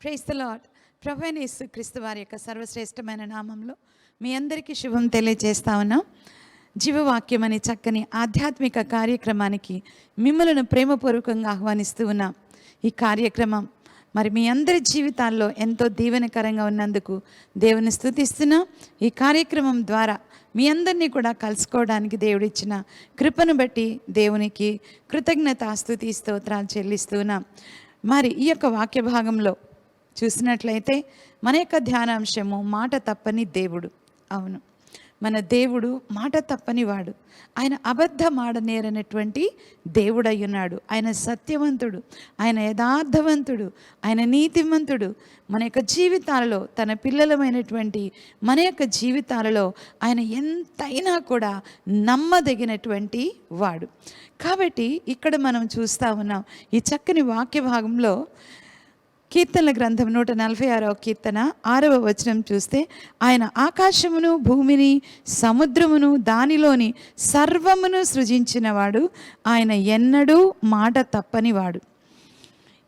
Praise the lord. ప్రభువైన యేసుక్రీస్తు వారి యొక్క సర్వశ్రేష్టమైన నామంలో మీ అందరికీ శుభం తెలియజేస్తా ఉన్నాం. జీవవాక్యం అనే చక్కని ఆధ్యాత్మిక కార్యక్రమానికి మిమ్మల్ని ప్రేమపూర్వకంగా ఆహ్వానిస్తూ ఉన్నాం. ఈ కార్యక్రమం మరి మీ అందరి జీవితాల్లో ఎంతో దీవెనకరంగా ఉన్నందుకు దేవుని స్తుతిస్తున్నాం. ఈ కార్యక్రమం ద్వారా మీ అందరినీ కూడా కలుసుకోవడానికి దేవుడిచ్చిన కృపను బట్టి దేవునికి కృతజ్ఞతాస్తుతి స్తోత్రాలు చెల్లిస్తున్నాం. మరి ఈ యొక్క వాక్య భాగంలో చూసినట్లయితే మన యొక్క ధ్యానాంశము మాట తప్పని దేవుడు. అవును, మన దేవుడు మాట తప్పని వాడు. ఆయన అబద్ధమాడనేరనటువంటి దేవుడై ఉన్నాడు. ఆయన సత్యవంతుడు, ఆయన యథార్థవంతుడు, ఆయన నీతిమంతుడు. మన యొక్క జీవితాలలో, తన పిల్లలమైనటువంటి మన యొక్క జీవితాలలో ఆయన ఎంతైనా కూడా నమ్మదగినటువంటి వాడు. కాబట్టి ఇక్కడ మనం చూస్తూ ఉన్నాం ఈ చక్కని వాక్య భాగంలో కీర్తనల గ్రంథం 146వ కీర్తన 6వ వచనం చూస్తే, ఆయన ఆకాశమును భూమిని సముద్రమును దానిలోని సర్వమును సృజించినవాడు, ఆయన ఎన్నడూ మాట తప్పనివాడు.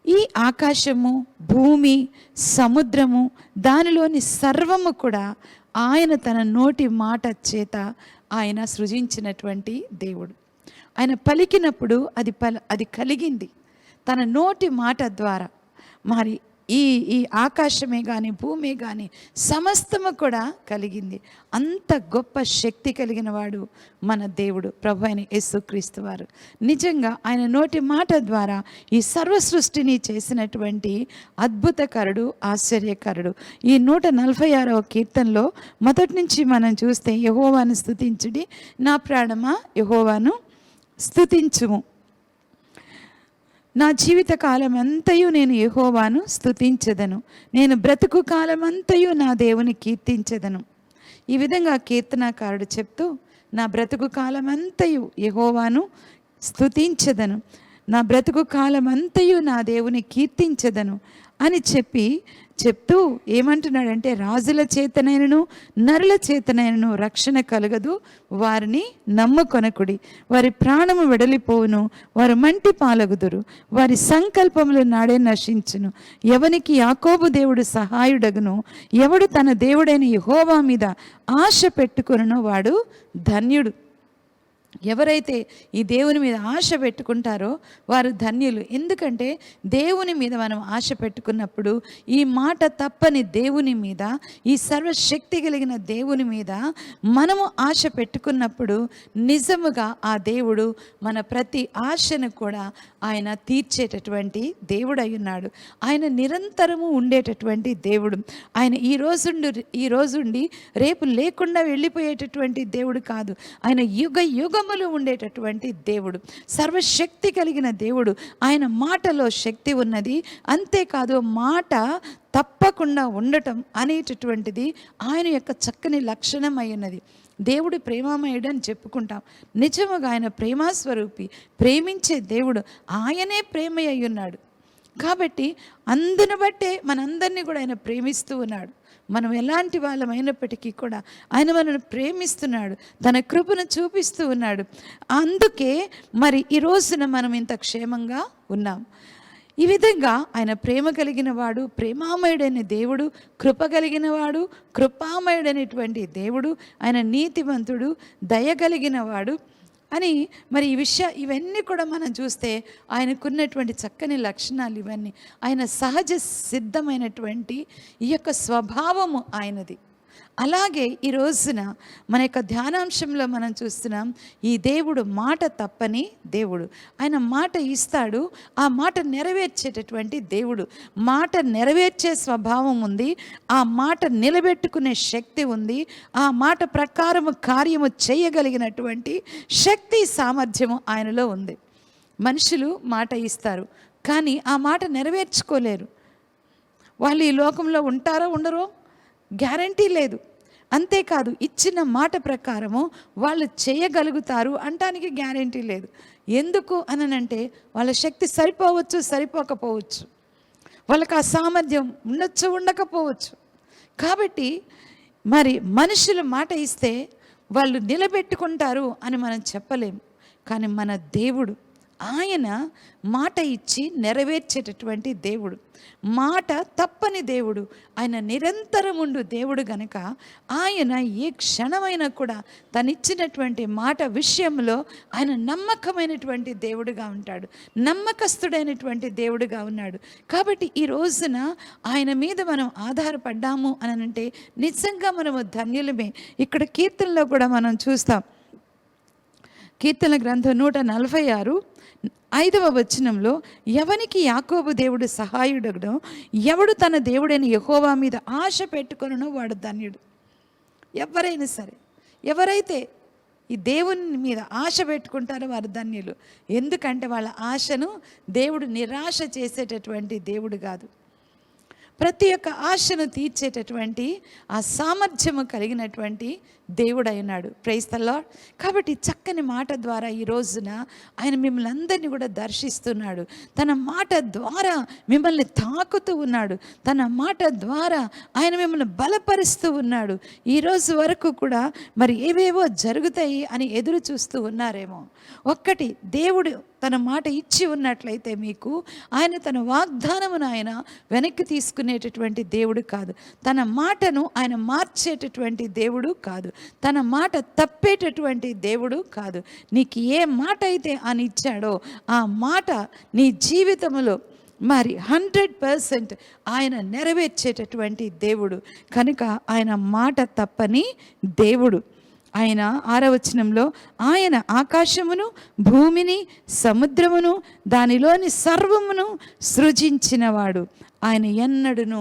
ఈ ఆకాశము భూమి సముద్రము దానిలోని సర్వము కూడా ఆయన తన నోటి మాట చేత ఆయన సృజించినటువంటి దేవుడు. ఆయన పలికినప్పుడు అది కలిగింది తన నోటి మాట ద్వారా. మరి ఈ ఆకాశమే కానీ భూమి కానీ సమస్తము కూడా కలిగింది. అంత గొప్ప శక్తి కలిగిన వాడు మన దేవుడు, ప్రభు అయిన యేసుక్రీస్తు వారు. నిజంగా ఆయన నోటి మాట ద్వారా ఈ సర్వ సృష్టిని చేసినటువంటి అద్భుతకరుడు, ఆశ్చర్యకరుడు. ఈ 146వ కీర్తనలో మొదటి నుంచి మనం చూస్తే, యెహోవాను స్తుతించుడి నా ప్రాణమా యెహోవాను స్తుతించుము, నా జీవిత కాలం అంతయు నేను యెహోవాను స్తుతించెదను, నేను బ్రతుకు కాలం అంతయు నా దేవుని కీర్తించెదను. ఈ విధంగా కీర్తనాకారుడు చెప్తూ, నా బ్రతుకు కాలం అంతయు యెహోవాను స్తుతించెదను, నా బ్రతుకు కాలం అంతయు నా దేవుని కీర్తించెదను అని చెప్తూ ఏమంటున్నాడంటే, రాజుల చేతనైనను నరుల చేతనైనను రక్షణ కలగదు, వారిని నమ్ముకొనకుడి, వారి ప్రాణము వెడలిపోవును, వారు మంటి పాలగుదురు, వారి సంకల్పములు నాడే నశించును. ఎవనికి యాకోబు దేవుడు సహాయుడగును, ఎవడు తన దేవుడైన యెహోవా మీద ఆశ పెట్టుకొనునో వాడు ధన్యుడు. ఎవరైతే ఈ దేవుని మీద ఆశ పెట్టుకుంటారో వారు ధన్యులు. ఎందుకంటే దేవుని మీద మనం ఆశ పెట్టుకున్నప్పుడు, ఈ మాట తప్పని దేవుని మీద, ఈ సర్వశక్తి కలిగిన దేవుని మీద మనము ఆశ పెట్టుకున్నప్పుడు నిజముగా ఆ దేవుడు మన ప్రతి ఆశను కూడా ఆయన తీర్చేటటువంటి దేవుడు అయి ఉన్నాడు. ఆయన నిరంతరము ఉండేటటువంటి దేవుడు. ఆయన ఈ రోజుండి రేపు లేకుండా వెళ్ళిపోయేటటువంటి దేవుడు కాదు. ఆయన యుగ యుగములు ఉండేటటువంటి దేవుడు, సర్వశక్తి కలిగిన దేవుడు. ఆయన మాటలో శక్తి ఉన్నది. అంతేకాదు, మాట తప్పకుండా ఉండటం అనేటటువంటిది ఆయన యొక్క చక్కని లక్షణం అయి ఉన్నది. దేవుడు ప్రేమామయుడు అని చెప్పుకుంటాం. నిజముగా ఆయన ప్రేమాస్వరూపి, ప్రేమించే దేవుడు. ఆయనే ప్రేమ అయి ఉన్నాడు. కాబట్టి అందును బట్టే మనందరినీ కూడా ఆయన ప్రేమిస్తూ ఉన్నాడు. మనం ఎలాంటి వాళ్ళమైనప్పటికీ కూడా ఆయన మనల్ని ప్రేమిస్తున్నాడు, తన కృపను చూపిస్తూ ఉన్నాడు. అందుకే మరి ఈ రోజున మనం ఇంత క్షేమంగా ఉన్నాం. ఈ విధంగా ఆయన ప్రేమ కలిగిన వాడు, ప్రేమామయుడైన దేవుడు, కృప కలిగిన వాడు, కృపామయుడైనటువంటి దేవుడు, ఆయన నీతివంతుడు, దయ కలిగిన వాడు అని మరి ఇవన్నీ కూడా మనం చూస్తే ఆయనకున్నటువంటి చక్కని లక్షణాలు ఇవన్నీ. ఆయన సహజ సిద్ధమైనటువంటి ఈ యొక్క స్వభావము ఆయనది. అలాగే ఈ రోజున మన యొక్క ధ్యానాంశంలో మనం చూస్తున్నాం, ఈ దేవుడు మాట తప్పని దేవుడు. ఆయన మాట ఇస్తాడు, ఆ మాట నెరవేర్చేటటువంటి దేవుడు. మాట నెరవేర్చే స్వభావం ఉంది, ఆ మాట నిలబెట్టుకునే శక్తి ఉంది, ఆ మాట ప్రకారము కార్యము చేయగలిగినటువంటి శక్తి సామర్థ్యము ఆయనలో ఉంది. మనుషులు మాట ఇస్తారు, కానీ ఆ మాట నెరవేర్చుకోలేరు. వాళ్ళు ఈ లోకంలో ఉంటారో ఉండరో గ్యారంటీ లేదు. అంతేకాదు, ఇచ్చిన మాట ప్రకారము వాళ్ళు చేయగలుగుతారు అంటానికి గ్యారంటీ లేదు. ఎందుకు అనంటే, వాళ్ళ శక్తి సరిపోవచ్చు, సరిపోకపోవచ్చు, వాళ్ళకి ఆ సామర్థ్యం ఉండొచ్చు, ఉండకపోవచ్చు. కాబట్టి మరి మనుషులు మాట ఇస్తే వాళ్ళు నిలబెట్టుకుంటారు అని మనం చెప్పలేము. కానీ మన దేవుడు ఆయన మాట ఇచ్చి నెరవేర్చేటటువంటి దేవుడు, మాట తప్పని దేవుడు, ఆయన నిరంతరముండు దేవుడు గనక ఆయన ఏ క్షణమైనా కూడా తనిచ్చినటువంటి మాట విషయంలో ఆయన నమ్మకమైనటువంటి దేవుడుగా ఉంటాడు, నమ్మకస్తుడైనటువంటి దేవుడుగా ఉన్నాడు. కాబట్టి ఈ రోజున ఆయన మీద మనం ఆధారపడ్డాము అని అంటే నిజంగా మనము ధన్యులమే. ఇక్కడ కీర్తనలో కూడా మనం చూస్తాం. కీర్తన గ్రంథం 146 5వ వచనంలో, ఎవనికి యాకోబు దేవుడు సహాయుడగడో, ఎవడు తన దేవుడైన యెహోవా మీద ఆశ పెట్టుకొనునో వాడు ధన్యుడు. ఎవరైనా సరే, ఎవరైతే ఈ దేవుని మీద ఆశ పెట్టుకుంటారో వారు ధన్యులు. ఎందుకంటే వాళ్ళ ఆశను దేవుడు నిరాశ చేసేటటువంటి దేవుడు కాదు, ప్రతి ఒక్క ఆశను తీర్చేటటువంటి ఆ సామర్థ్యము కలిగినటువంటి దేవుడు అయినాడు. Praise the Lord. కాబట్టి చక్కని మాట ద్వారా ఈ రోజున ఆయన మిమ్మల్ని అందరినీ కూడా దర్శిస్తున్నాడు. తన మాట ద్వారా మిమ్మల్ని తాకుతూ ఉన్నాడు. తన మాట ద్వారా ఆయన మిమ్మల్ని బలపరుస్తూ ఉన్నాడు. ఈరోజు వరకు కూడా మరి ఏవేవో జరుగుతాయి అని ఎదురు చూస్తూ ఉన్నారేమో. ఒక్కటి, దేవుడు తన మాట ఇచ్చి ఉన్నట్లయితే మీకు ఆయన తన వాగ్దానమును ఆయన వెనక్కి తీసుకునేటటువంటి దేవుడు కాదు. తన మాటను ఆయన మార్చేటటువంటి దేవుడు కాదు. తన మాట తప్పేటటువంటి దేవుడు కాదు. నీకు ఏ మాట అయితే ఆయన ఇచ్చాడో ఆ మాట నీ జీవితంలో మరి 100% ఆయన నెరవేర్చేటటువంటి దేవుడు కనుక ఆయన మాట తప్పని దేవుడు. ఆయన 6వ వచనంలో, ఆయన ఆకాశమును భూమిని సముద్రమును దానిలోని సర్వమును సృజించినవాడు, ఆయన ఎన్నడూను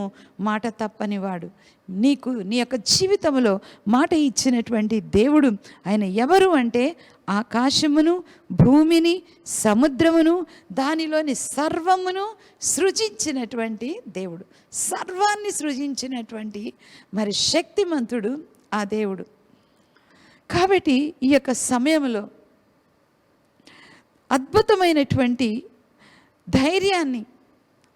మాట తప్పనివాడు. నీకు నీ యొక్క జీవితంలో మాట ఇచ్చినటువంటి దేవుడు ఆయన ఎవరు అంటే, ఆకాశమును భూమిని సముద్రమును దానిలోని సర్వమును సృజించినటువంటి దేవుడు, సర్వాన్ని సృజించినటువంటి మరి శక్తిమంతుడు ఆ దేవుడు. కాబట్టి ఈ యొక్క సమయంలో అద్భుతమైనటువంటి ధైర్యాన్ని,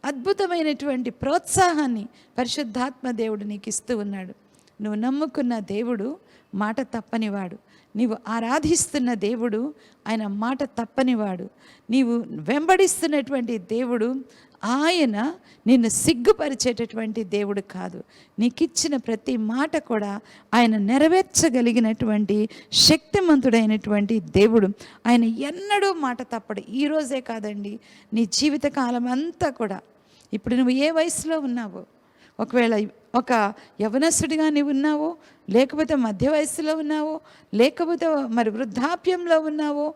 అద్భుతమైనటువంటి ప్రోత్సాహాన్ని పరిశుద్ధాత్మ దేవుడు నీకు ఇస్తూ ఉన్నాడు. నువ్వు నమ్ముకున్న దేవుడు మాట తప్పనివాడు. నీవు ఆరాధిస్తున్న దేవుడు ఆయన మాట తప్పనివాడు. నీవు వెంబడిస్తున్నటువంటి దేవుడు ఆయన నిన్ను సిగ్గుపరిచేటటువంటి దేవుడు కాదు. నీకు ఇచ్చిన ప్రతి మాట కూడా ఆయన నెరవేర్చగలిగినటువంటి శక్తిమంతుడైనటువంటి దేవుడు. ఆయన ఎన్నడూ మాట తప్పడు. ఈరోజే కాదండి, నీ జీవితకాలం అంతా కూడా. ఇప్పుడు నువ్వు ఏ వయసులో ఉన్నావో, ఒకవేళ ఒక యవనస్తుడిగా నీవు ఉన్నావో, లేకపోతే మధ్య వయసులో ఉన్నావో, లేకపోతే మరి వృద్ధాప్యంలో ఉన్నావో,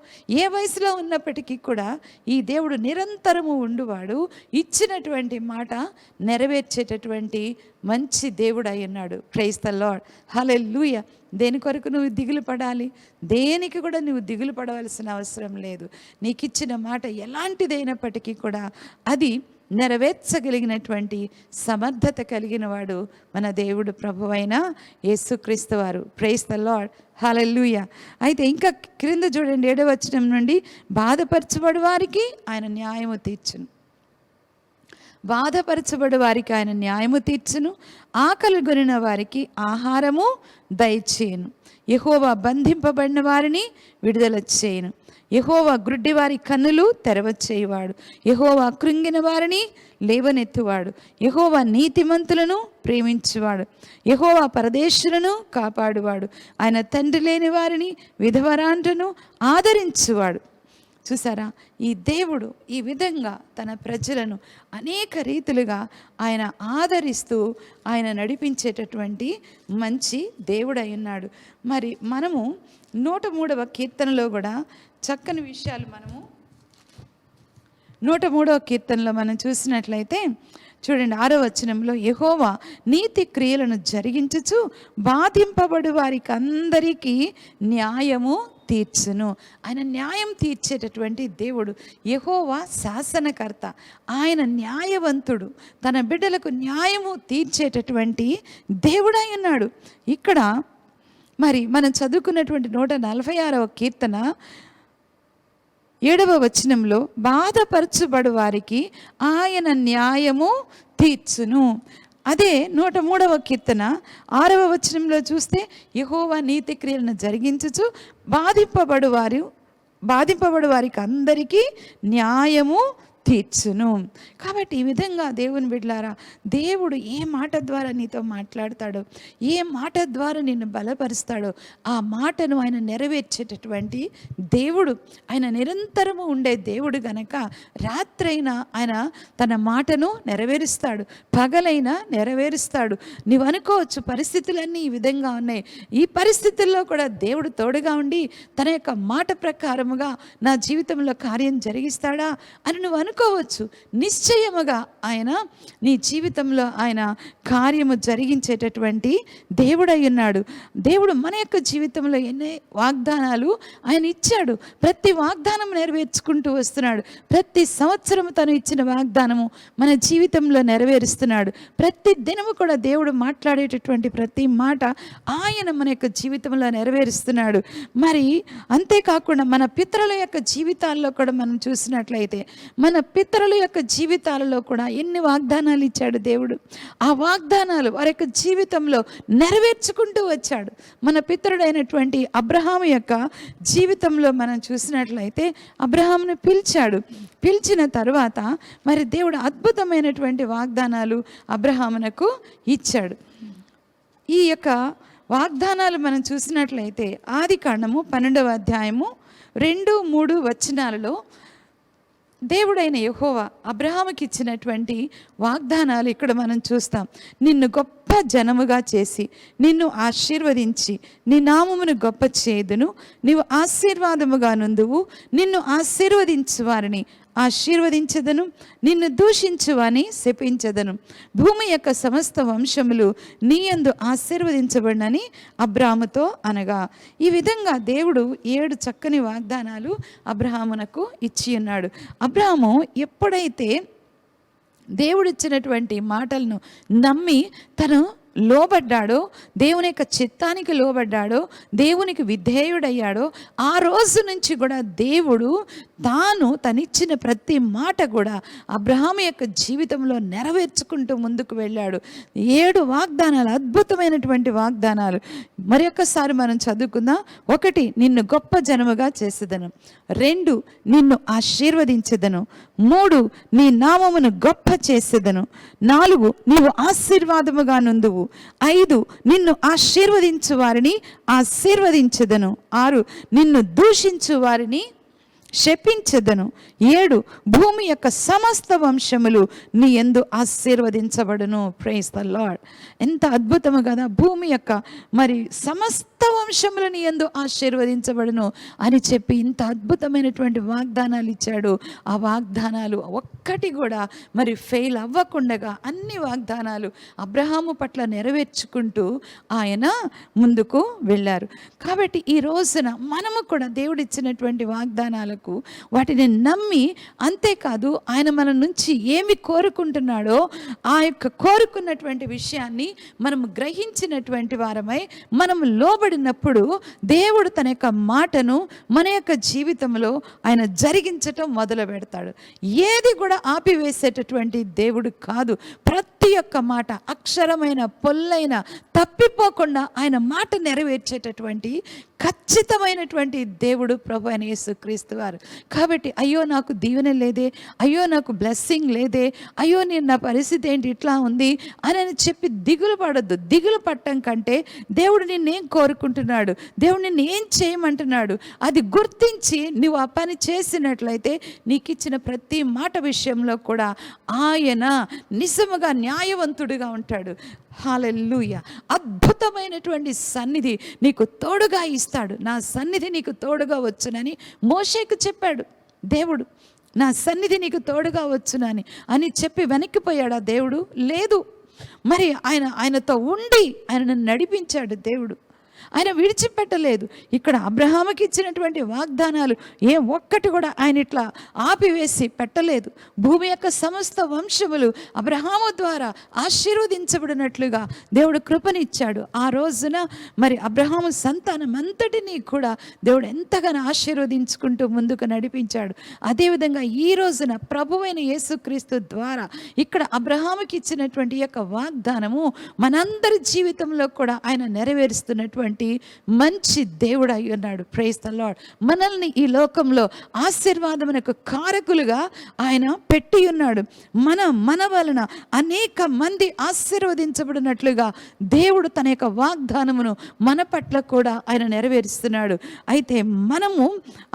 ఏ వయసులో ఉన్నప్పటికీ కూడా ఈ దేవుడు నిరంతరము ఉండువాడు. ఇచ్చినటువంటి మాట నెరవేర్చేటటువంటి మంచి దేవుడు అయి ఉన్నాడు. Praise the lord. హల్లెలూయా. దేని కొరకు నువ్వు దిగులు పడాలి? దేనికి కూడా నువ్వు దిగులు పడవలసిన అవసరం లేదు. నీకు ఇచ్చిన మాట ఎలాంటిదైనప్పటికీ కూడా అది నెరవేర్చగలిగినటువంటి సమర్థత కలిగిన వాడు మన దేవుడు ప్రభువైన యేసుక్రీస్తు వారు. Praise the lord. హల్లెలూయా. అయితే ఇంకా క్రింద చూడండి, 7వ వచనం నుండి, బాధపరచబడు వారికి ఆయన న్యాయము తీర్చును, బాధపరచబడు వారికి ఆయన న్యాయము తీర్చును, ఆకలి గొనిన వారికి ఆహారము దయచేయును, యెహోవా బంధింపబడిన వారిని విడుదల చేయును, యెహోవా గ్రుడ్డి వారి కన్నులు తెరవచేయువాడు, యెహోవా కృంగిన వారిని లేవనెత్తువాడు, యెహోవా నీతిమంతులను ప్రేమించువాడు, యెహోవా పరదేశులను కాపాడువాడు, ఆయన తండ్రి లేని వారిని విధవరాండ్రను ఆదరించువాడు. చూసారా, ఈ దేవుడు ఈ విధంగా తన ప్రజలను అనేక రీతులుగా ఆయన ఆదరిస్తూ ఆయన నడిపించేటటువంటి మంచి దేవుడు అయి ఉన్నాడు. మరి మనము 103వ కీర్తనలో కూడా చక్కని విషయాలు మనము 103వ కీర్తనలో మనం చూసినట్లయితే చూడండి, 6వ వచనంలో, యెహోవా నీతి క్రియలను జరిగించుచు బాధింపబడు వారికి అందరికీ న్యాయము తీర్చును. ఆయన న్యాయం తీర్చేటటువంటి దేవుడు. యెహోవా శాసనకర్త, ఆయన న్యాయవంతుడు, తన బిడ్డలకు న్యాయము తీర్చేటటువంటి దేవుడై ఉన్నాడు. ఇక్కడ మరి మనం చదువుకున్నటువంటి 146వ కీర్తన 7వ వచనంలో, బాధపరచబడు వారికి ఆయన న్యాయము తీర్చును. అదే 103వ కీర్తన 6వ వచనంలో చూస్తే, యెహోవా నీతి క్రియలను జరిగించుచు బాధింపబడు వారు బాధింపబడు వారికి అందరికీ న్యాయము తీర్చును. కాబట్టి ఈ విధంగా దేవుని బిడ్డలారా, దేవుడు ఏ మాట ద్వారా నీతో మాట్లాడతాడో, ఏ మాట ద్వారా నిన్ను బలపరుస్తాడో ఆ మాటను ఆయన నెరవేర్చేటటువంటి దేవుడు. ఆయన నిరంతరము ఉండే దేవుడు గనక రాత్రైనా ఆయన తన మాటను నెరవేరుస్తాడు, పగలైనా నెరవేరుస్తాడు. నీవు అనుకోవచ్చు పరిస్థితులన్నీ ఈ విధంగా ఉన్నాయి, ఈ పరిస్థితుల్లో కూడా దేవుడు తోడుగా ఉండి తన యొక్క మాట ప్రకారముగా నా జీవితంలో కార్యం జరిగిస్తాడా అని నువ్వు అనుకోవచ్చు. నిశ్చయముగా ఆయన నీ జీవితంలో ఆయన కార్యము జరిగించేటటువంటి దేవుడై ఉన్నాడు. దేవుడు మన యొక్క జీవితంలో ఎన్నో వాగ్దానాలు ఆయన ఇచ్చాడు. ప్రతి వాగ్దానం నెరవేర్చుకుంటూ వస్తున్నాడు. ప్రతి సంవత్సరం తను ఇచ్చిన వాగ్దానము మన జీవితంలో నెరవేరుస్తున్నాడు. ప్రతి దినము కూడా దేవుడు మాట్లాడేటటువంటి ప్రతి మాట ఆయన మన యొక్క జీవితంలో నెరవేరుస్తున్నాడు. మరి అంతేకాకుండా మన పితరుల యొక్క జీవితాల్లో కూడా మనం చూసినట్లయితే మన పితరుల యొక్క జీవితాలలో కూడా ఎన్ని వాగ్దానాలు ఇచ్చాడు దేవుడు. ఆ వాగ్దానాలు వారి యొక్క జీవితంలో నెరవేర్చుకుంటూ వచ్చాడు. మన పితరుడైనటువంటి అబ్రహాము యొక్క జీవితంలో మనం చూసినట్లయితే అబ్రహామును పిలిచిన తర్వాత మరి దేవుడు అద్భుతమైనటువంటి వాగ్దానాలు అబ్రహామునకు ఇచ్చాడు. ఈ యొక్క వాగ్దానాలు మనం చూసినట్లయితే ఆదికాండము 12వ అధ్యాయము 2-3 వచనాలలో దేవుడైన యెహోవా అబ్రహాముకి ఇచ్చినటువంటి వాగ్దానాలు ఇక్కడ మనం చూస్తాం. నిన్ను గొప్ప జనముగా చేసి నిన్ను ఆశీర్వదించి నీ నామమును గొప్ప చేయుదును, నీవు ఆశీర్వాదముగా నుందువు, నిన్ను ఆశీర్వదించు వారిని ఆశీర్వదించదను, నిన్ను దూషించువని శపించదను, భూమి యొక్క సమస్త వంశములు నీ యందు ఆశీర్వదించబడినని అబ్రాహాముతో అనగా. ఈ విధంగా దేవుడు 7 చక్కని వాగ్దానాలు అబ్రహామునకు ఇచ్చి ఉన్నాడు. అబ్రహాము ఎప్పుడైతే దేవుడిచ్చినటువంటి మాటలను నమ్మి తను లోబడ్డాడో, దేవుని యొక్క చిత్తానికి లోబడ్డాడో, దేవునికి విధేయుడయ్యాడో ఆ రోజు నుంచి కూడా దేవుడు తనిచ్చిన ప్రతి మాట కూడా అబ్రహాము యొక్క జీవితంలో నెరవేర్చుకుంటూ ముందుకు వెళ్ళాడు. 7 వాగ్దానాలు, అద్భుతమైనటువంటి వాగ్దానాలు. మరి ఒక్కసారి మనం చదువుకుందాం. 1, నిన్ను గొప్ప జనముగా చేసేదను. 2, నిన్ను ఆశీర్వదించెదను. 3, నీ నామమును గొప్ప చేసేదను. 4, నీవు ఆశీర్వాదముగా నుందువు. 5, నిన్ను ఆశీర్వదించు వారిని ఆశీర్వదించెదను. 6, నిన్ను దూషించు వారిని శపించెదను. 7, భూమి యొక్క సమస్త వంశములు నీ యందు ఆశీర్వదించబడును. Praise the lord. ఎంత అద్భుతము కదా. భూమి యొక్క మరి సమస్త వంశములు నీ యందు ఆశీర్వదించబడును అని చెప్పి ఇంత అద్భుతమైనటువంటి వాగ్దానాలు ఇచ్చాడు. ఆ వాగ్దానాలు ఒక్కటి కూడా మరి ఫెయిల్ అవ్వకుండా అన్ని వాగ్దానాలు అబ్రహాము పట్ల నెరవేర్చుకుంటూ ఆయన ముందుకు వెళ్ళారు. కాబట్టి ఈ రోజున మనము కూడా దేవుడిచ్చినటువంటి వాగ్దానాలకు వాటిని నమ్మి, అంతేకాదు ఆయన మన నుంచి ఏమి కోరుకుంటున్నాడో ఆ యొక్క కోరుకున్నటువంటి విషయాన్ని మనము గ్రహించినటువంటి వారమై మనము లోబడినప్పుడు దేవుడు తన యొక్క మాటను మన యొక్క జీవితంలో ఆయన జరిగించటం మొదలు పెడతాడు. ఏది కూడా ఆపివేసేటటువంటి దేవుడు కాదు. ప్రతి ఒక్క మాట అక్షరమైన పొల్లైన తప్పిపోకుండా ఆయన మాట నెరవేర్చేటటువంటి ఖచ్చితమైనటువంటి దేవుడు ప్రభు అయిన యేసుక్రీస్తు వారు. కాబట్టి అయ్యో నాకు దీవెన లేదే, అయ్యో నాకు బ్లెస్సింగ్ లేదే, అయ్యో నేను నా పరిస్థితి ఏంటి ఇట్లా ఉంది అని చెప్పి దిగులు పడద్దు. దిగులు పట్టం కంటే దేవుడు నిన్నేం కోరుకుంటున్నాడు, దేవుడు నిన్ను ఏం చేయమంటున్నాడు అది గుర్తించి నువ్వు ఆ పని చేసినట్లయితే నీకు ఇచ్చిన ప్రతి మాట విషయంలో కూడా ఆయన నిజముగా న్యాయవంతుడిగా ఉంటాడు. హల్లెలూయా. అద్భుతమైనటువంటి సన్నిధి నీకు తోడుగా ఇస్తాడు. నా సన్నిధి నీకు తోడుగా వచ్చునని మోషేకు చెప్పాడు దేవుడు. నా సన్నిధి నీకు తోడుగా వచ్చునని అని చెప్పి వెనక్కిపోయాడా దేవుడు? లేదు. మరి ఆయనతో ఉండి ఆయనను నడిపించాడు దేవుడు. ఆయన విడిచిపెట్టలేదు. ఇక్కడ అబ్రహాముకి ఇచ్చినటువంటి వాగ్దానాలు ఏ ఒక్కటి కూడా ఆయన ఇట్లా ఆపివేసి పెట్టలేదు. భూమి యొక్క సమస్త వంశములు అబ్రహాము ద్వారా ఆశీర్వదించబడినట్లుగా దేవుడు కృపనిచ్చాడు. ఆ రోజున మరి అబ్రహాము సంతానం అంతటినీ కూడా దేవుడు ఎంతగానో ఆశీర్వదించుకుంటూ ముందుకు నడిపించాడు. అదేవిధంగా ఈ రోజున ప్రభువైన యేసుక్రీస్తు ద్వారా ఇక్కడ అబ్రహాముకి ఇచ్చినటువంటి యొక్క వాగ్దానము మనందరి జీవితంలో కూడా ఆయన నెరవేరుస్తున్నటువంటి ఇచ్చేటటువంటి మంచి దేవుడు అయి ఉన్నాడు. Praise the Lord. మనల్ని ఈ లోకంలో ఆశీర్వాదమునకు కారకులుగా ఆయన పెట్టి ఉన్నాడు. మన వలన అనేక మంది ఆశీర్వదించబడినట్లుగా దేవుడు తన యొక్క వాగ్దానమును మన పట్ల కూడా ఆయన నెరవేరుస్తున్నాడు. అయితే మనము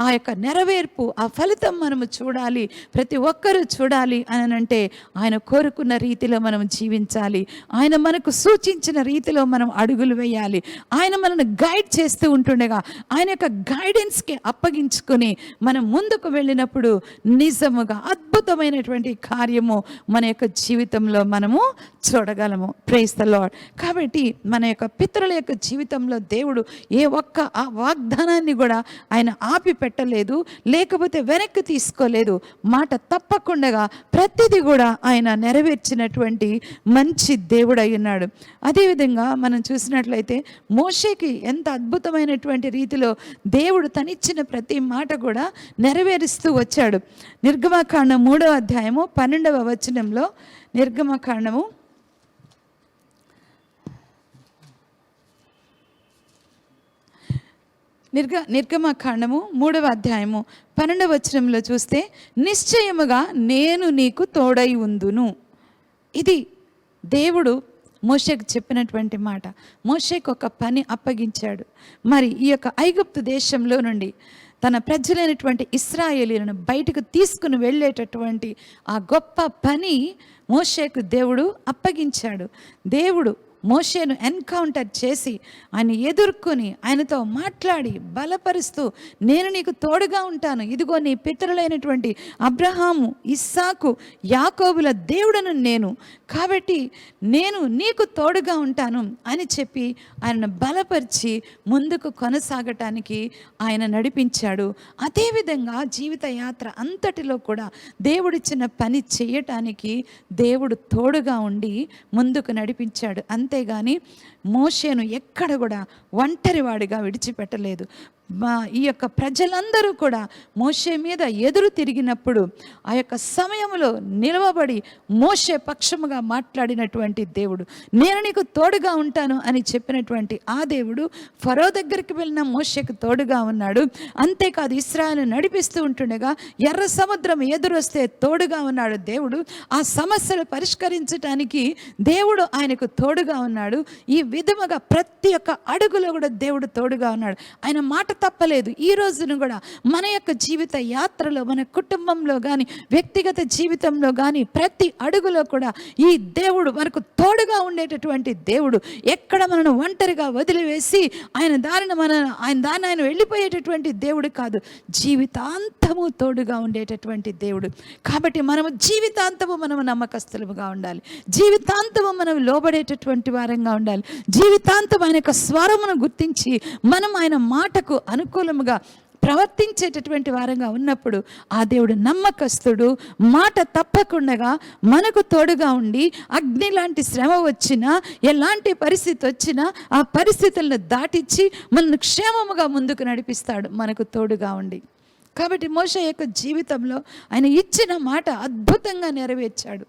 ఆ యొక్క నెరవేర్పు, ఆ ఫలితం మనము చూడాలి, ప్రతి ఒక్కరూ చూడాలి అని అంటే ఆయన కోరుకున్న రీతిలో మనం జీవించాలి. ఆయన మనకు సూచించిన రీతిలో మనం అడుగులు వేయాలి. ఆయన మనల్ని గైడ్ చేస్తూ ఉంటుండగా ఆయన యొక్క గైడెన్స్కి అప్పగించుకొని మనం ముందుకు వెళ్ళినప్పుడు నిజముగా అద్భుతమైనటువంటి కార్యము మన యొక్క జీవితంలో మనము చూడగలము. Praise the Lord. కాబట్టి మన యొక్క పితరుల యొక్క జీవితంలో దేవుడు ఏ ఒక్క ఆ వాగ్దానాన్ని కూడా ఆయన ఆపి పెట్టలేదు, లేకపోతే వెనక్కి తీసుకోలేదు. మాట తప్పకుండా ప్రతిదీ కూడా ఆయన నెరవేర్చినటువంటి మంచి దేవుడు అయి ఉన్నాడు. అదేవిధంగా మనం చూసినట్లయితే మోషేకి ఎంత అద్భుతమైనటువంటి రీతిలో దేవుడు తనిచ్చిన ప్రతి మాట కూడా నెరవేరుస్తూ వచ్చాడు. నిర్గమకాండం 3వ అధ్యాయము 12వ వచనంలో, నిర్గమకాండము నిర్గమకాండము 3వ అధ్యాయము 12వ వచనంలో చూస్తే, నిశ్చయముగా నేను నీకు తోడై ఉందును. ఇది దేవుడు మోషేకు చెప్పినటువంటి మాట. మోషేకు ఒక పని అప్పగించాడు. మరి ఈ యొక్క ఐగుప్తు దేశంలో నుండి తన ప్రజలైనటువంటి ఇశ్రాయేలీలను బయటకు తీసుకుని వెళ్ళేటటువంటి ఆ గొప్ప పని మోషేకు దేవుడు అప్పగించాడు. దేవుడు మోషేను ఎన్కౌంటర్ చేసి ఆయన ఎదుర్కొని ఆయనతో మాట్లాడి బలపరుస్తూ, నేను నీకు తోడుగా ఉంటాను, ఇదిగో నీ పితరులైనటువంటి అబ్రహాము, ఇస్సాకు, యాకోబుల దేవుడను నేను, కాబట్టి నేను నీకు తోడుగా ఉంటాను అని చెప్పి ఆయనను బలపరిచి ముందుకు కొనసాగటానికి ఆయన నడిపించాడు. అదేవిధంగా జీవిత యాత్ర అంతటిలో కూడా దేవుడిచ్చిన పని చేయటానికి దేవుడు తోడుగా ఉండి ముందుకు నడిపించాడు. అంతేగాని మోషేను ఎక్కడ కూడా ఒంటరివాడిగా విడిచిపెట్టలేదు. ఈ యొక్క ప్రజలందరూ కూడా మోషే మీద ఎదురు తిరిగినప్పుడు ఆ యొక్క సమయంలో నిలవబడి మోషే పక్షముగా మాట్లాడినటువంటి దేవుడు, నేను నీకు తోడుగా ఉంటాను అని చెప్పినటువంటి ఆ దేవుడు ఫరో దగ్గరికి వెళ్ళిన మోషేకు తోడుగా ఉన్నాడు. అంతేకాదు, ఇశ్రాయేలును నడిపిస్తూ ఉంటుండగా ఎర్ర సముద్రం ఎదురొస్తే తోడుగా ఉన్నాడు దేవుడు. ఆ సమస్యలు పరిష్కరించడానికి దేవుడు ఆయనకు తోడుగా ఉన్నాడు. ఈ విధముగా ప్రతి ఒక్క అడుగులో కూడా దేవుడు తోడుగా ఉన్నాడు. ఆయన మాట తప్పలేదు. ఈ రోజును కూడా మన యొక్క జీవిత యాత్రలో, మన కుటుంబంలో కానీ, వ్యక్తిగత జీవితంలో కానీ, ప్రతి అడుగులో కూడా ఈ దేవుడు మనకు తోడుగా ఉండేటటువంటి దేవుడు. ఎక్కడ మనను ఒంటరిగా వదిలివేసి ఆయన దారిని వెళ్ళిపోయేటటువంటి దేవుడు కాదు, జీవితాంతము తోడుగా ఉండేటటువంటి దేవుడు. కాబట్టి మనము జీవితాంతము మనము నమ్మకస్తులుగా ఉండాలి, జీవితాంతము మనం లోబడేటటువంటి వారంగా ఉండాలి, జీవితాంతం ఆయన యొక్క స్వరమును గుర్తించి మనం ఆయన మాటకు అనుకూలముగా ప్రవర్తించేటటువంటి వారంగా ఉన్నప్పుడు ఆ దేవుడు నమ్మకస్తుడు. మాట తప్పకుండా మనకు తోడుగా ఉండి అగ్ని లాంటి శ్రమ వచ్చినా, ఎలాంటి పరిస్థితి వచ్చినా ఆ పరిస్థితులను దాటించి మనను క్షేమముగా ముందుకు నడిపిస్తాడు మనకు తోడుగా ఉండి. కాబట్టి మోషే యొక్క జీవితంలో ఆయన ఇచ్చిన మాట అద్భుతంగా నెరవేర్చాడు.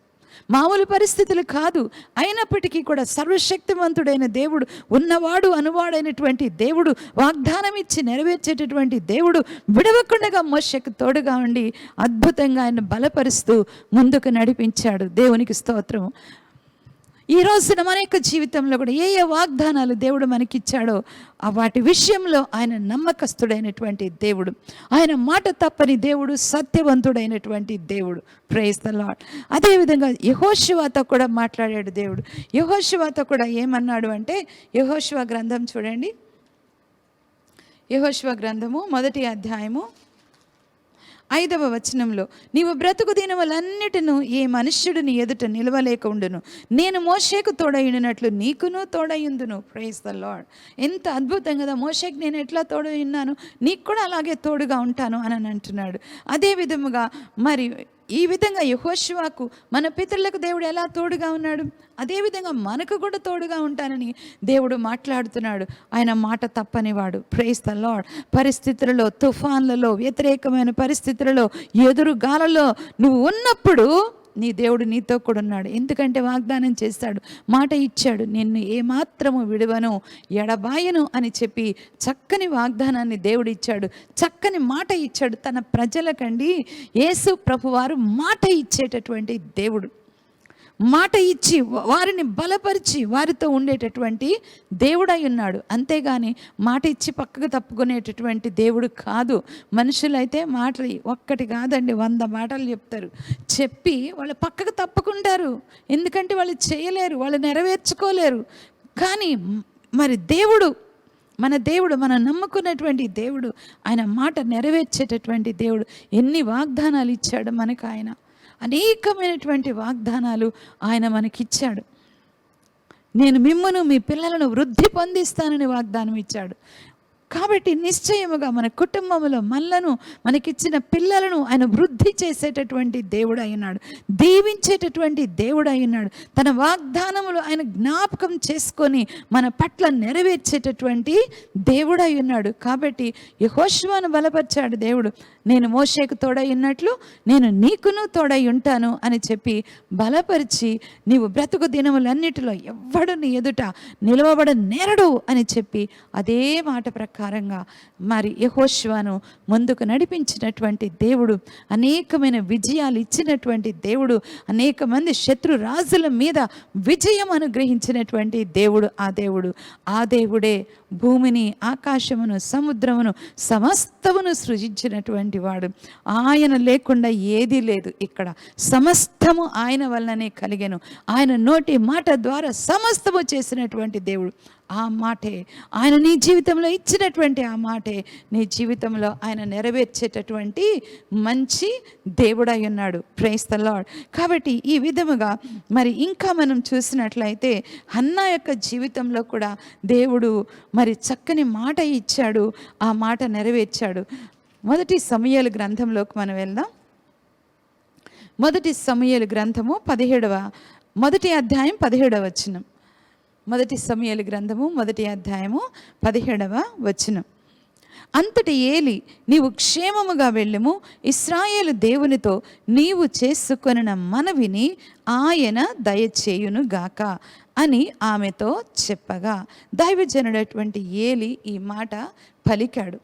మామూలు పరిస్థితులు కాదు, అయినప్పటికీ కూడా సర్వశక్తివంతుడైన దేవుడు, ఉన్నవాడు అనువాడైనటువంటి దేవుడు, వాగ్దానం ఇచ్చి నెరవేర్చేటటువంటి దేవుడు విడవకుండా మోషేకు తోడుగా ఉండి అద్భుతంగా ఆయన బలపరుస్తూ ముందుకు నడిపించాడు. దేవునికి స్తోత్రం. ఈ రోజున మన యొక్క జీవితంలో కూడా ఏ ఏ వాగ్దానాలు దేవుడు మనకిచ్చాడో వాటి విషయంలో ఆయన నమ్మకస్తుడైనటువంటి దేవుడు, ఆయన మాట తప్పని దేవుడు, సత్యవంతుడైనటువంటి దేవుడు. Praise the Lord. అదేవిధంగా యెహోషువతో కూడా మాట్లాడాడు దేవుడు. యెహోషువతో కూడా ఏమన్నాడు అంటే, యెహోషువ గ్రంథం చూడండి, యెహోషువ గ్రంథము 1వ అధ్యాయము 5వ వచనంలో, నీవు బ్రతుకు దినములన్నిటిను ఏ మనుష్యుడు నీ ఎదుట నిలవలేక ఉండును, నేను మోషేకు తోడయున్నట్లు నీకును తోడయుందును. Praise the lord. ఎంత అద్భుతం కదా! మోషేకి నేను ఎట్లా తోడై ఉన్నాను, నీకు కూడా అలాగే తోడుగా ఉంటాను అని అంటున్నాడు. అదే విధముగా మరి ఈ విధంగా యెహోషువకు మన పితరులకు దేవుడు ఎలా తోడుగా ఉన్నాడు, అదేవిధంగా మనకు కూడా తోడుగా ఉంటానని దేవుడు మాట్లాడుతున్నాడు. ఆయన మాట తప్పనివాడు. Praise the lord. పరిస్థితులలో, తుఫాన్లలో, వ్యతిరేకమైన పరిస్థితులలో, ఎదురు గాలలో నువ్వు ఉన్నప్పుడు నీ దేవుడు నీతో కూడా ఉన్నాడు. ఎందుకంటే వాగ్దానం చేస్తాడు, మాట ఇచ్చాడు, నిన్ను ఏమాత్రము విడువను ఎడబాయను అని చెప్పి చక్కని వాగ్దానాన్ని దేవుడు ఇచ్చాడు, చక్కని మాట ఇచ్చాడు తన ప్రజలకండి. యేసు ప్రభువారు మాట ఇచ్చేటటువంటి దేవుడు, మాట ఇచ్చి వారిని బలపరిచి వారితో ఉండేటటువంటి దేవుడై ఉన్నాడు. అంతేగాని మాట ఇచ్చి పక్కకు తప్పుకునేటటువంటి దేవుడు కాదు. మనుషులైతే మాటలు ఒక్కటి కాదండి 100 మాటలు చెప్తారు, చెప్పి వాళ్ళు పక్కకు తప్పుకుంటారు. ఎందుకంటే వాళ్ళు చేయలేరు, వాళ్ళు నెరవేర్చుకోలేరు. కానీ మరి దేవుడు, మన దేవుడు, మనం నమ్ముకున్నటువంటి దేవుడు, ఆయన మాట నెరవేర్చేటటువంటి దేవుడు. ఎన్ని వాగ్దానాలు ఇచ్చాడు మనకు ఆయన, అనేకమైనటువంటి వాగ్దానాలు ఆయన మనకిచ్చాడు. నేను మిమ్మును మీ పిల్లలను వృద్ధి పొందిస్తానని వాగ్దానం ఇచ్చాడు. కాబట్టి నిశ్చయముగా మన కుటుంబంలో మనలను, మనకిచ్చిన పిల్లలను ఆయన వృద్ధి చేసేటటువంటి దేవుడు అయినాడు, దీవించేటటువంటి దేవుడు అయినాడు. తన వాగ్దానములు ఆయన జ్ఞాపకం చేసుకొని మన పట్ల నెరవేర్చేటటువంటి దేవుడు అయి ఉన్నాడు. కాబట్టి యెహోషువను బలపరిచాడు దేవుడు. నేను మోషేకు తోడై ఉన్నట్లు నేను నీకును తోడై ఉంటాను అని చెప్పి బలపరిచి, నీవు బ్రతుకు దినములన్నిటిలో ఎవ్వడు నీ ఎదుట నిలవబడ నేరడు అని చెప్పి అదే మాట ప్రకారంగా మరి యెహోషువను ముందుకు నడిపించినటువంటి దేవుడు, అనేకమైన విజయాలు ఇచ్చినటువంటి దేవుడు, అనేక మంది శత్రు రాజుల మీద విజయం అనుగ్రహించినటువంటి దేవుడు. ఆ దేవుడే భూమిని, ఆకాశమును, సముద్రమును, సమస్తమును సృజించినటువంటి వాడు. ఆయన లేకుండా ఏదీ లేదు. ఇక్కడ సమస్తము ఆయన వల్లనే కలిగెను. ఆయన నోటి మాట ద్వారా సమస్తము చేసినటువంటి దేవుడు. ఆ మాటే ఆయన నీ జీవితంలో ఇచ్చినటువంటి ఆ మాటే నీ జీవితంలో ఆయన నెరవేర్చేటటువంటి మంచి దేవుడై ఉన్నాడు. Praise the Lord. కాబట్టి ఈ విధముగా మరి ఇంకా మనం చూసినట్లయితే హన్నా యొక్క జీవితంలో కూడా దేవుడు మరి చక్కని మాట ఇచ్చాడు, ఆ మాట నెరవేర్చాడు. మొదటి సమూయేలు గ్రంథంలోకి మనం వెళ్దాం. మొదటి సమూయేలు గ్రంథము 17వ అధ్యాయం 17వ వచనం. మొదటి సమూయేలు గ్రంథము 1వ అధ్యాయము 17వ వచనం. అంతటి ఏలి, నీవు క్షేమముగా వెళ్ళుము, ఇశ్రాయేలు దేవునితో నీవు చేసుకొనిన మనవిని ఆయన దయచేయును గాక అని ఆమెతో చెప్పగా, దైవజనుడైనటువంటి ఏలి ఈ మాట పలికాడు.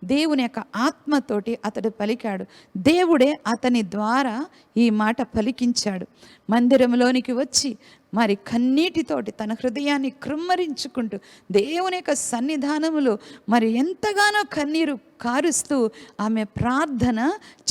దేవుని యొక్క ఆత్మతోటి అతడు పలికాడు. దేవుడే అతని ద్వారా ఈ మాట పలికించాడు. మందిరంలోనికి వచ్చి మరి కన్నీటితోటి తన హృదయాన్ని కృమ్మరించుకుంటూ దేవుని యొక్క సన్నిధానములో మరి ఎంతగానో కన్నీరు కారుస్తూ ఆమె ప్రార్థన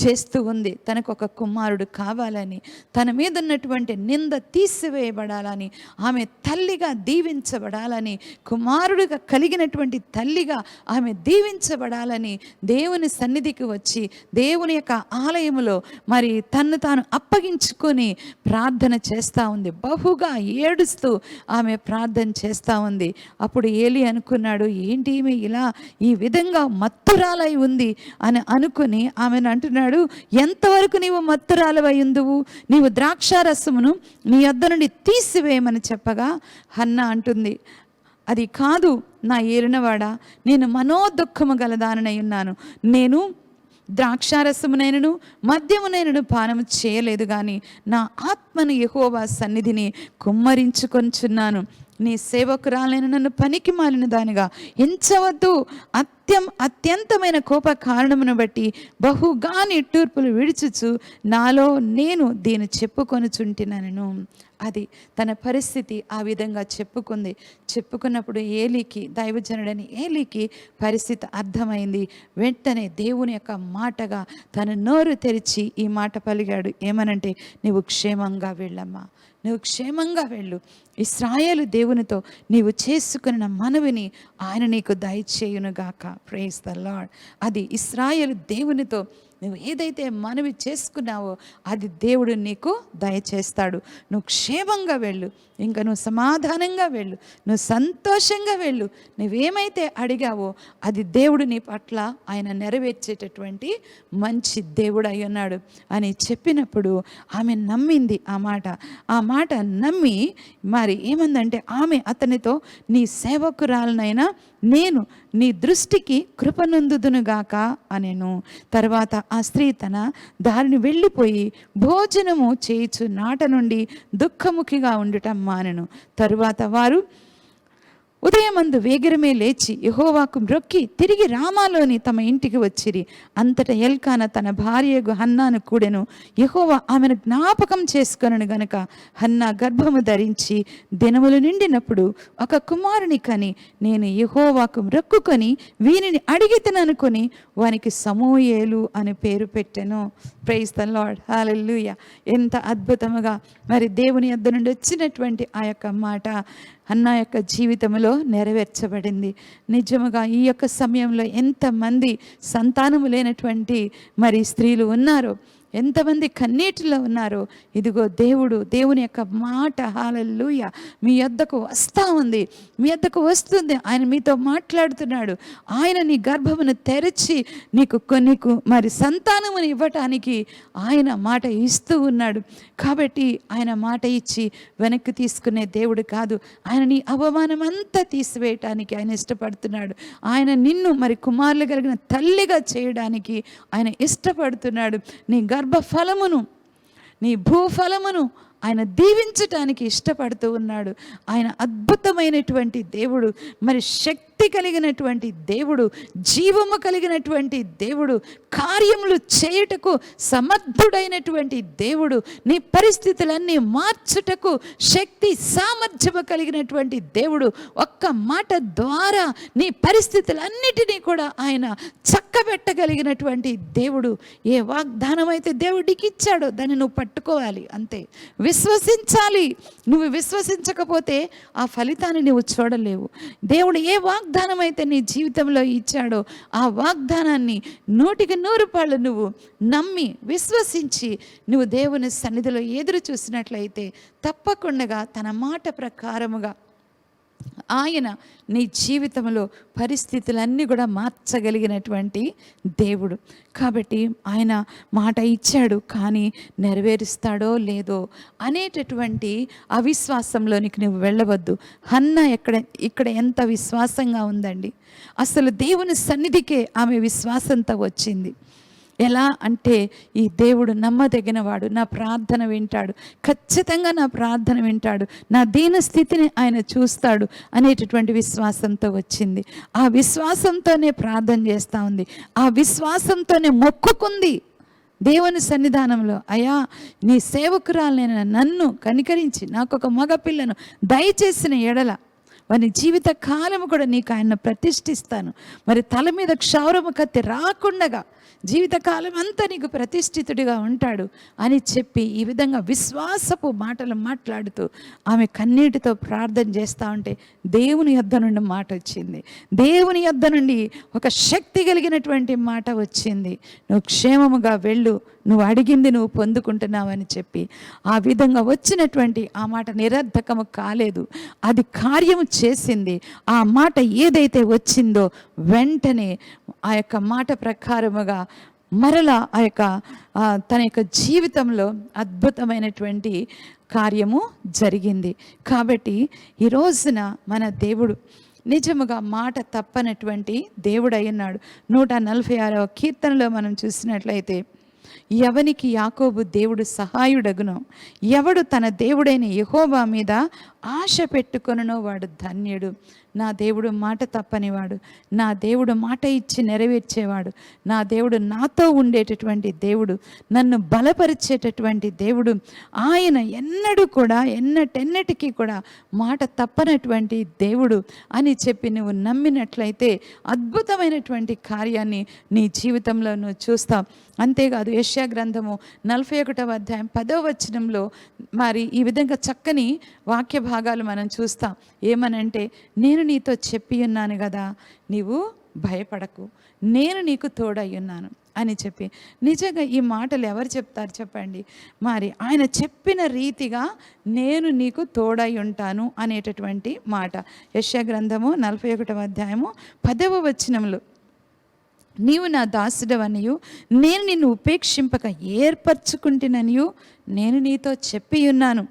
చేస్తూ ఉంది. తనకు ఒక కుమారుడు కావాలని, తన మీద ఉన్నటువంటి నింద తీసివేయబడాలని, ఆమె తల్లిగా దీవించబడాలని, కుమారుడిగా కలిగినటువంటి తల్లిగా ఆమె దీవించబడాలని దేవుని సన్నిధికి వచ్చి దేవుని యొక్క ఆలయములో మరి తన్ను తాను అప్పగించుకొని ప్రార్థన చేస్తూ ఉంది. బహుగా ఏడుస్తూ ఆమె ప్రార్థన చేస్తూ ఉంది. అప్పుడు ఏలి అనుకున్నాడు, ఏంటి ఈమె ఇలా ఈ విధంగా మత్తురాలై ఉంది అని అనుకుని ఆమెను అంటున్నాడు, ఎంతవరకు నీవు మత్తురాలవై ఉందువు, నీవు ద్రాక్షారసమును నీ యొద్ద నుండి తీసివేయమని చెప్పగా హన్నా అంటుంది, అది కాదు నా ఏలినవాడా, నేను మనోదుఖము గలదానై ఉన్నాను. నేను ద్రాక్షారసమునైనను మద్యమునైనను పానము చేయలేదు, కానీ నా ఆత్మను యెహోవా సన్నిధిని కుమ్మరించుకొనుచున్నాను. నీ సేవకురాలైన నన్ను పనికి మాలిన దానిగా ఎంచవద్దు. అత్యంతమైన కోప కారణమును బట్టి బహుగా నిట్టూర్పులు విడుచుచు నాలో నేను దీన్ని చెప్పుకొనుచుంటినను. అది తన పరిస్థితి ఆ విధంగా చెప్పుకున్నప్పుడు ఏలీకి, దైవజనుడని ఏలీకి పరిస్థితి అర్థమైంది. వెంటనే దేవుని యొక్క మాటగా తన నోరు తెరిచి ఈ మాట పలిగాడు. ఏమనంటే, నీవు క్షేమంగా వెళ్ళమ్మా, నువ్వు క్షేమంగా వెళ్ళు, ఇశ్రాయేలు దేవునితో నీవు చేసుకున్న మనవిని ఆయన నీకు దయచేయునుగాక. Praise the lord. అది ఇశ్రాయేలు దేవునితో నువ్వు ఏదైతే మనవి చేసుకున్నావో అది దేవుడు నీకు దయచేస్తాడు. నువ్వు క్షేమంగా వెళ్ళు, ఇంకా నువ్వు సమాధానంగా వెళ్ళు, నువ్వు సంతోషంగా వెళ్ళు. నువ్వేమైతే అడిగావో అది దేవుడు నీ పట్ల ఆయన నెరవేర్చేటటువంటి మంచి దేవుడు అయి ఉన్నాడు అని చెప్పినప్పుడు ఆమె నమ్మింది. ఆ మాట నమ్మి మరి ఏమందంటే, ఆమె అతనితో, నీ సేవకురాలనైనా నేను నీ దృష్టికి కృపనొందుదునుగాక అనెను. తర్వాత ఆ స్త్రీ తన దారిని వెళ్ళిపోయి భోజనము చేయుచు నాట నుండి దుఃఖముఖిగా ఉండటం మానెను. తరువాత వారు ఉదయమందు వేగిరమే లేచి యెహోవాకు మ్రొక్కి తిరిగి రామాలోని తమ ఇంటికి వచ్చిరి. అంతటా ఎల్కానా తన భార్యగు హన్నాను కూడెను. యెహోవా ఆమెను జ్ఞాపకం చేసుకొనెను గనుక హన్నా గర్భము ధరించి దినములు నిండినప్పుడు ఒక కుమారుని కని, నేను యెహోవాకు మ్రొక్కుకొని వీనిని అడిగితేననుకొని వానికి సమూయేలు అని పేరు పెట్టెను. ప్రైజ్ ద లార్డ్, హల్లెలూయా. ఎంత అద్భుతముగా మరి దేవుని యొద్ద నుండి వచ్చినటువంటి ఆ యొక్క మాట హన్నా యొక్క జీవితంలో నెరవేర్చబడింది. నిజముగా ఈ యొక్క సమయంలో ఎంతమంది సంతానము లేనటువంటి మరి స్త్రీలు ఉన్నారో, ఎంతమంది కన్నీటిలో ఉన్నారో, ఇదిగో దేవుని యొక్క మాట హల్లెలూయా మీ యొద్దకు వస్తూ ఉంది, మీ యొద్దకు వస్తుంది. ఆయన మీతో మాట్లాడుతున్నాడు. ఆయన నీ గర్భమును తెరచి నీకు మరి సంతానమును ఇవ్వటానికి ఆయన మాట ఇస్తూ ఉన్నాడు. కాబట్టి ఆయన మాట ఇచ్చి వెనక్కి తీసుకునే దేవుడు కాదు. ఆయన నీ అవమానం అంతా తీసివేయటానికి ఆయన ఇష్టపడుతున్నాడు. ఆయన నిన్ను మరి కుమారులు కలిగిన తల్లిగా చేయడానికి ఆయన ఇష్టపడుతున్నాడు. నీ గర్భఫలమును, నీ భూఫలమును ఆయన దీవించటానికి ఇష్టపడుతూ ఉన్నాడు. ఆయన అద్భుతమైనటువంటి దేవుడు, మరి శక్తి కలిగినటువంటి దేవుడు, జీవము కలిగినటువంటి దేవుడు, కార్యములు చేయుటకు సమర్థుడైనటువంటి దేవుడు, నీ పరిస్థితులన్నీ మార్చుటకు శక్తి సామర్థ్యము కలిగినటువంటి దేవుడు. ఒక్క మాట ద్వారా నీ పరిస్థితులన్నిటినీ కూడా ఆయన చక్కబెట్టగలిగినటువంటి దేవుడు. ఏ వాగ్దానం అయితే దేవుడికి ఇచ్చాడో దాన్ని నువ్వు పట్టుకోవాలి, అంతే. విశ్వసించాలి. నువ్వు విశ్వసించకపోతే ఆ ఫలితాన్ని నువ్వు చూడలేవు. దేవుడు ఏ వాగ్దానం అయితే నీ జీవితంలో ఇచ్చాడో ఆ వాగ్దానాన్ని 100% నువ్వు నమ్మి విశ్వసించి నువ్వు దేవుని సన్నిధిలో ఎదురు చూసినట్లయితే తప్పకుండా తన మాట ప్రకారముగా ఆయన నీ జీవితంలో పరిస్థితులన్నీ కూడా మార్చగలిగినటువంటి దేవుడు. కాబట్టి ఆయన మాట ఇచ్చాడు, కానీ నెరవేరుస్తాడో లేదో అనేటటువంటి అవిశ్వాసంలోనికి నువ్వు వెళ్ళవద్దు. హన్నా ఇక్కడ ఎంత విశ్వాసంగా ఉందండి. అసలు దేవుని సన్నిధికే ఆమె విశ్వాసంతో వచ్చింది. ఎలా అంటే, ఈ దేవుడు నమ్మదగినవాడు, నా ప్రార్థన వింటాడు, ఖచ్చితంగా నా ప్రార్థన వింటాడు, నా దీన స్థితిని ఆయన చూస్తాడు అనేటటువంటి విశ్వాసంతో వచ్చింది. ఆ విశ్వాసంతోనే ప్రార్థన చేస్తూ ఉంది, ఆ విశ్వాసంతోనే మొక్కుకుంది దేవుని సన్నిధానంలో. అయ్యా, నీ సేవకురాలైన నన్ను కనికరించి నాకు ఒక మగపిల్లను దయచేసిన ఎడల వాని జీవిత కాలము కూడా నీకు ఆయన ప్రతిష్ఠిస్తాను. మరి తల మీద క్షౌరము కత్తి రాకుండగా జీవితకాలం అంతా నీకు ప్రతిష్ఠితుడిగా ఉంటాడు అని చెప్పి ఈ విధంగా విశ్వాసపు మాటలు మాట్లాడుతూ ఆమె కన్నీటితో ప్రార్థన చేస్తూ ఉంటే దేవుని యొద్ద నుండి మాట వచ్చింది. దేవుని యొద్ద నుండి ఒక శక్తి కలిగినటువంటి మాట వచ్చింది. నువ్వు క్షేమముగా వెళ్ళు, నువ్వు అడిగింది నువ్వు పొందుకుంటున్నావని చెప్పి ఆ విధంగా వచ్చినటువంటి ఆ మాట నిరర్ధకము కాలేదు, అది కార్యము చేసింది. ఆ మాట ఏదైతే వచ్చిందో వెంటనే ఆ యొక్క మాట ప్రకారముగా మరలా ఆ యొక్క తన యొక్క జీవితంలో అద్భుతమైనటువంటి కార్యము జరిగింది. కాబట్టి ఈ రోజున మన దేవుడు నిజముగా మాట తప్పనటువంటి దేవుడు అయ్యున్నాడు. 146వ కీర్తనలో మనం చూసినట్లయితే, ఎవనికి యాకోబు దేవుడు సహాయుడగునో, ఎవడు తన దేవుడైన యెహోవా మీద ఆశ పెట్టుకొనునో వాడు ధన్యుడు. నా దేవుడు మాట తప్పనివాడు, నా దేవుడు మాట ఇచ్చి నెరవేర్చేవాడు, నా దేవుడు నాతో ఉండేటటువంటి దేవుడు, నన్ను బలపరిచేటటువంటి దేవుడు. ఆయన ఎన్నడూ కూడా ఎన్నటెన్నటికీ కూడా మాట తప్పనటువంటి దేవుడు అని చెప్పి నువ్వు నమ్మినట్లయితే అద్భుతమైనటువంటి కార్యాన్ని నీ జీవితంలో నువ్వు చూస్తావు. అంతేకాదు, యెషయా గ్రంథము 41వ అధ్యాయం 10వ వచనంలో మరి ఈ విధంగా చక్కని వాక్య భాగాలు మనం చూస్తాం. ఏమనంటే, నేను నీతో చెప్పి ఉన్నాను కదా, నీవు భయపడకు, నేను నీకు తోడై ఉన్నాను అని చెప్పి. నిజంగా ఈ మాటలు ఎవరు చెప్తారు చెప్పండి? మరి ఆయన చెప్పిన రీతిగా నేను నీకు తోడై ఉంటాను అనేటటువంటి మాట. యెషయా గ్రంథము 41వ అధ్యాయము 10వ వచనంలో, నీవు నా దాసుడవనియు నేను నిన్ను ఉపేక్షింపక ఏర్పరచుకుంటుననియు నేను నీతో చెప్పి ఉన్నాను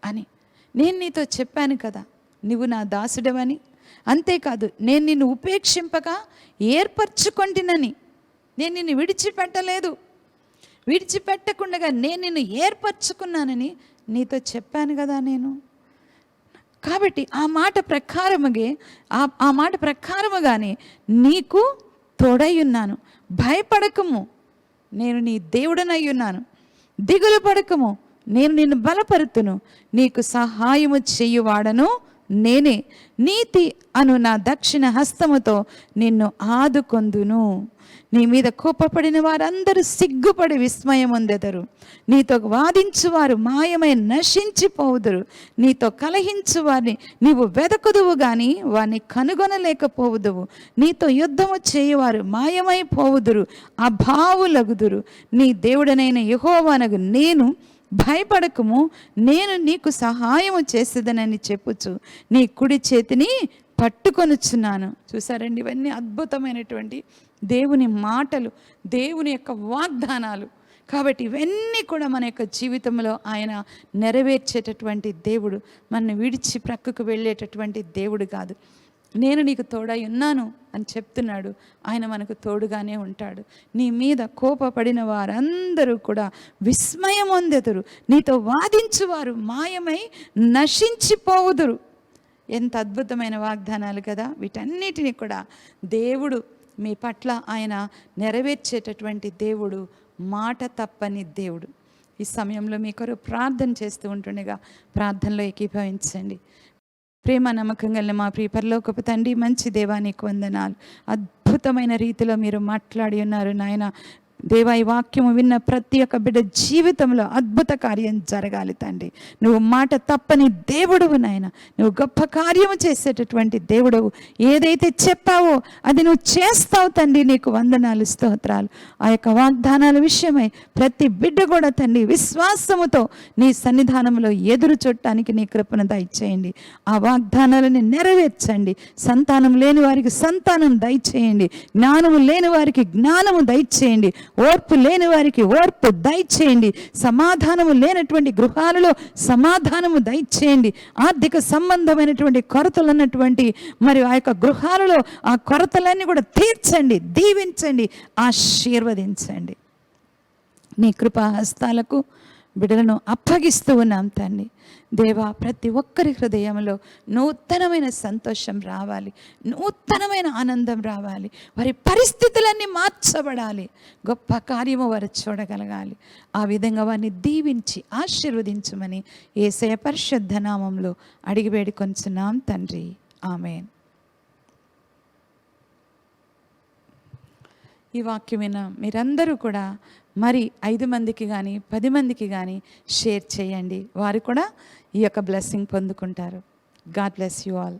అని. నేను నీతో చెప్పాను కదా, నువ్వు నా దాసుడవని. అంతేకాదు, నేను నిన్ను ఉపేక్షింపక ఏర్పరచుకుంటునని నేను నిన్ను విడిచిపెట్టలేదు, విడిచిపెట్టకుండా నేను నిన్ను ఏర్పరచుకున్నానని నీతో చెప్పాను కదా నేను. కాబట్టి ఆ మాట ప్రకారముగానే నీకు తోడై ఉన్నాను. భయపడకము, నేను నీ దేవుడనై ఉన్నాను. దిగులు పడకము, నేను నిన్ను బలపరుతును. నీకు సహాయము చేయువాడను నేనే. నీతి అను నా దక్షిణ హస్తముతో నిన్ను ఆదుకొందును. నీ మీద కోపపడిన వారందరూ సిగ్గుపడి విస్మయం పొందెదరు. నీతో వాదించువారు మాయమై నశించిపోవుదురు. నీతో కలహించు వారిని నీవు వెదకుదువు గాని వారిని కనుగొనలేకపోవుదువు. నీతో యుద్ధము చేయువారు మాయమైపోవుదురు, అభావులగుదురు. నీ దేవుడనైన యెహోవానగు నేను, భయపడకము, నేను నీకు సహాయము చేసేదనని చెప్పుచు నీ కుడి చేతిని పట్టుకొనుచున్నాను. చూసారండి, ఇవన్నీ అద్భుతమైనటువంటి దేవుని మాటలు, దేవుని యొక్క వాగ్దానాలు. కాబట్టి ఇవన్నీ కూడా మన యొక్క జీవితంలో ఆయన నెరవేర్చేటటువంటి దేవుడు, మనల్ని విడిచి ప్రక్కకు వెళ్ళేటటువంటి దేవుడు కాదు. నేను నీకు తోడై ఉన్నాను అని చెప్తున్నాడు. ఆయన మనకు తోడుగానే ఉంటాడు. నీ మీద కోపపడిన వారందరూ కూడా విస్మయం పొందెదరు. నీతో వాదించువారు మాయమై నశించిపోవుదురు. ఎంత అద్భుతమైన వాగ్దానాలు కదా. వీటన్నిటిని కూడా దేవుడు మీ పట్ల ఆయన నెరవేర్చేటటువంటి దేవుడు, మాట తప్పని దేవుడు. ఈ సమయంలో మీ కొరకు ప్రార్థన చేస్తూ ఉంటుండగా ప్రార్థనలో ఏకీభవించండి. ప్రేమ నమ్మకం గల మా ప్రియ పరలోకపు తండ్రి, మంచి దేవా నీకు వందనాలు. అద్భుతమైన రీతిలో మీరు మాట్లాడి ఉన్నారు నాయన. దేవా, ఈ వాక్యము విన్న ప్రతి ఒక్క బిడ్డ జీవితంలో అద్భుత కార్యం జరగాలి తండ్రి. నువ్వు మాట తప్పని దేవుడువు నాయన. నువ్వు గొప్ప కార్యము చేసేటటువంటి దేవుడవు. ఏదైతే చెప్పావో అది నువ్వు చేస్తావు తండ్రి. నీకు వందనాలు, స్తోత్రాలు. ఆ యొక్క వాగ్దానాల విషయమై ప్రతి బిడ్డ కూడా తండ్రి విశ్వాసముతో నీ సన్నిధానంలో ఎదురు చూడటానికి నీ కృపను దయచేయండి. ఆ వాగ్దానాలని నెరవేర్చండి. సంతానం లేని వారికి సంతానం దయచేయండి. జ్ఞానము లేని వారికి జ్ఞానము దయచేయండి. ఓర్పు లేని వారికి ఓర్పు దయచేయండి. సమాధానము లేనటువంటి గృహాలలో సమాధానము దయచేయండి. ఆర్థిక సంబంధమైనటువంటి కొరతలు ఉన్నటువంటి మరియు ఆ యొక్క గృహాలలో ఆ కొరతలన్నీ కూడా తీర్చండి, దీవించండి, ఆశీర్వదించండి. నీ కృపా హస్తాలకు బిడ్డలను అప్పగిస్తూ ఉన్నాం తండ్రి. దేవా, ప్రతి ఒక్కరి హృదయంలో నూతనమైన సంతోషం రావాలి, నూతనమైన ఆనందం రావాలి. వారి పరిస్థితులన్నీ మార్చబడాలి, గొప్ప కార్యము వారు చూడగలగాలి. ఆ విధంగా వారిని దీవించి ఆశీర్వదించమని యేసయ్య పరిశుద్ధ నామంలో అడిగి వేడుకొంచున్నాం తండ్రి. ఆమేన్. ఈ వాక్యమైన మీరందరూ కూడా మరి 5 మందికి కానీ 10 మందికి కానీ షేర్ చేయండి. వారు కూడా ఈ యొక్క బ్లెస్సింగ్ పొందుకుంటారు. God bless you all.